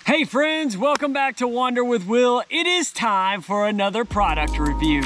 Hey friends, welcome back to Wander with Will. It is time for another product review.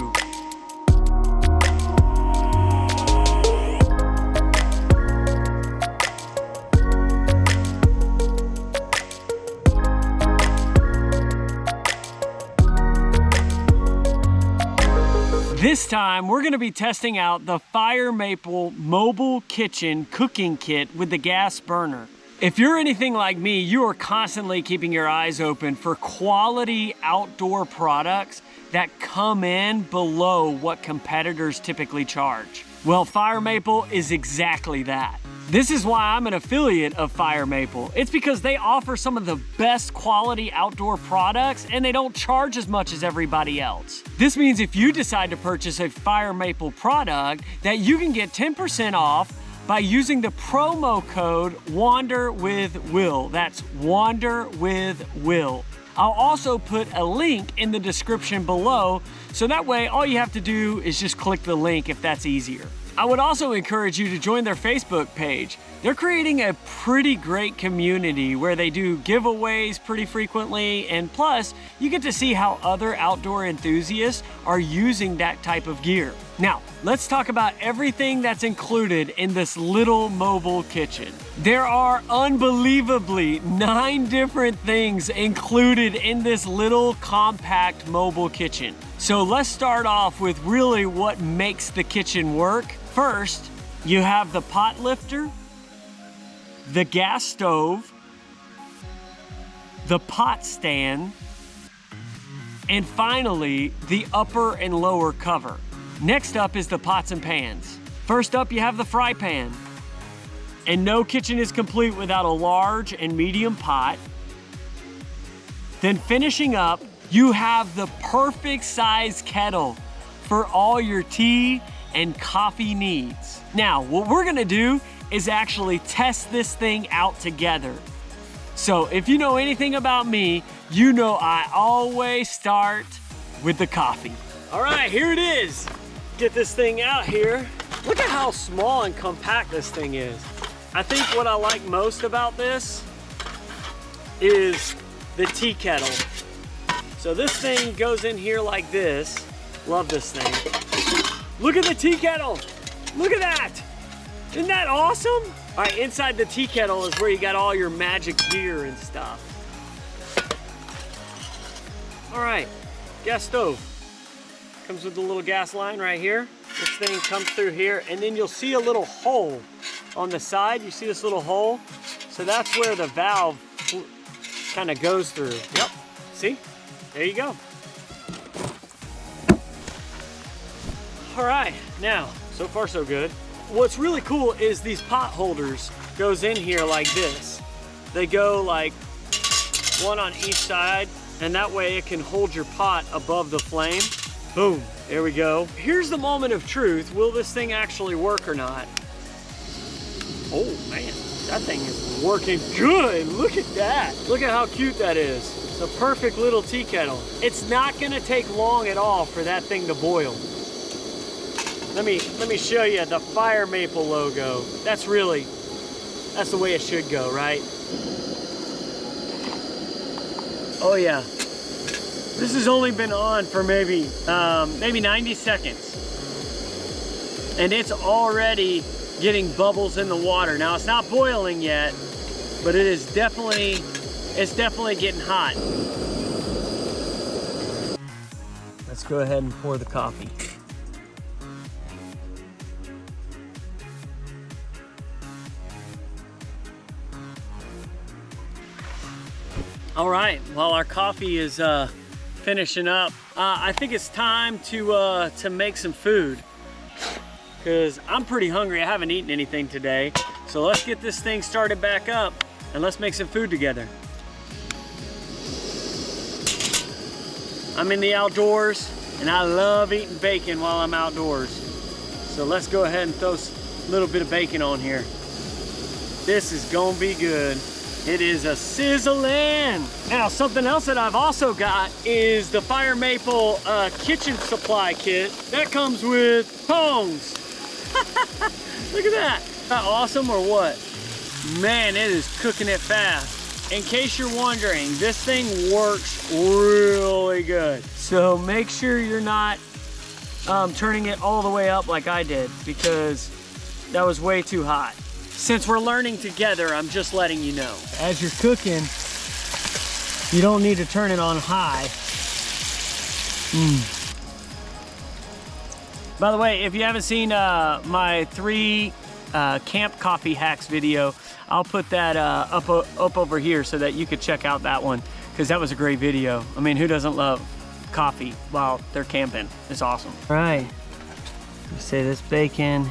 This time, we're gonna be testing out the Fire Maple Mobile Kitchen Cooking Kit with the gas burner. If you're anything like me, you are constantly keeping your eyes open for quality outdoor products that come in below what competitors typically charge. Well, Fire Maple is exactly that. This is why I'm an affiliate of Fire Maple. It's because they offer some of the best quality outdoor products and they don't charge as much as everybody else. This means if you decide to purchase a Fire Maple product, that you can get 10% off by using the promo code WANDERWITHWILL. That's WANDERWITHWILL. I'll also put a link in the description below, so that way all you have to do is just click the link if that's easier. I would also encourage you to join their Facebook page. They're creating a pretty great community where they do giveaways pretty frequently, and plus, you get to see how other outdoor enthusiasts are using that type of gear. Now, let's talk about everything that's included in this little mobile kitchen. There are unbelievably 9 different things included in this little compact mobile kitchen. So let's start off with really what makes the kitchen work. First, you have the pot lifter, the gas stove, the pot stand, and finally, the upper and lower cover. Next up is the pots and pans. First up, you have the fry pan. And no kitchen is complete without a large and medium pot. Then finishing up, you have the perfect size kettle for all your tea and coffee needs. Now, what we're gonna do is actually test this thing out together. So if you know anything about me, you know I always start with the coffee. All right, here it is. Get this thing out here. Look at how small and compact this thing is. I think what I like most about this is the tea kettle. So this thing goes in here like this. Love this thing. Look at the tea kettle. Look at that. Isn't that awesome? All right, inside the tea kettle is where you got all your magic gear and stuff. All right, gas stove. Comes with the little gas line right here. This thing comes through here, and then you'll see a little hole on the side. You see this little hole? So that's where the valve kind of goes through. Yep, see? There you go. All right, now, so far so good. What's really cool is these pot holders goes in here like this. They go like one on each side, and that way it can hold your pot above the flame. Boom, there we go. Here's the moment of truth. Will this thing actually work or not? Oh man, that thing is working good. Look at that. Look at how cute that is. It's a perfect little tea kettle. It's not gonna take long at all for that thing to boil. Let me show you the Fire Maple logo. That's the way it should go, right? Oh yeah. This has only been on for maybe 90 seconds. And it's already getting bubbles in the water. Now it's not boiling yet, but it's definitely getting hot. Let's go ahead and pour the coffee. All right, while our coffee is finishing up, I think it's time to make some food, because I'm pretty hungry. I haven't eaten anything today. So let's get this thing started back up and let's make some food together. I'm in the outdoors and I love eating bacon while I'm outdoors. So let's go ahead and throw a little bit of bacon on here. This is gonna be good. It is a sizzling. Now, something else that I've also got is the Fire Maple kitchen supply kit. That comes with tongs. Look at that. Isn't that awesome or what? Man, it is cooking it fast. in case you're wondering, this thing works really good. So make sure you're not turning it all the way up like I did, because that was way too hot. Since we're learning together, I'm just letting you know. As you're cooking, you don't need to turn it on high. By the way, if you haven't seen my 3 camp coffee hacks video, I'll put that up over here so that you could check out that one, because that was a great video. I mean, who doesn't love coffee while they're camping? It's awesome. All right, let's say this bacon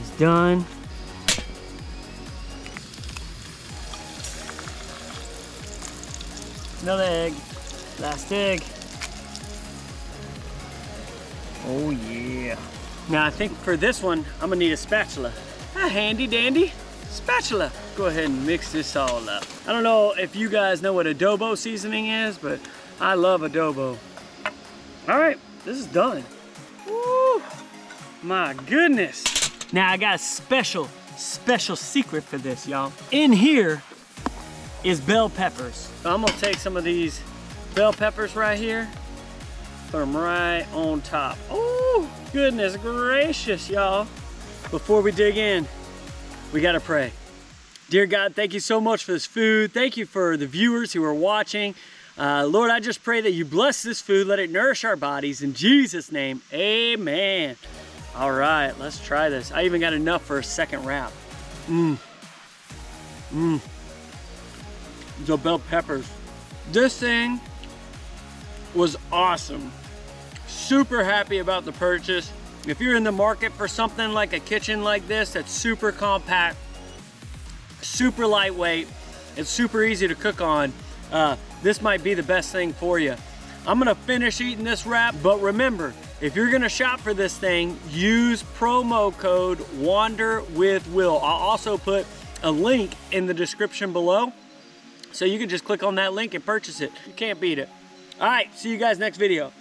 is done. Another egg, last egg. Oh yeah. Now I think for this one, I'm gonna need a spatula. A handy dandy spatula. Go ahead and mix this all up. I don't know if you guys know what adobo seasoning is, but I love adobo. All right, this is done. Woo, my goodness. Now I got a special secret for this, y'all. In here is bell peppers. So I'm gonna take some of these bell peppers right here, put them right on top. Oh, goodness gracious, y'all. Before we dig in, we gotta pray. Dear God, thank you so much for this food. Thank you for the viewers who are watching. Lord, I just pray that you bless this food, let it nourish our bodies. In Jesus' name, amen. All right, let's try this. I even got enough for a second wrap. The bell peppers. This thing was awesome. Super happy about the purchase. If you're in the market for something like a kitchen like this that's super compact, super lightweight, and super easy to cook on, this might be the best thing for you. I'm gonna finish eating this wrap, but remember, if you're gonna shop for this thing, use promo code WanderWithWill. I'll also put a link in the description below, so you can just click on that link and purchase it. You can't beat it. All right, see you guys next video.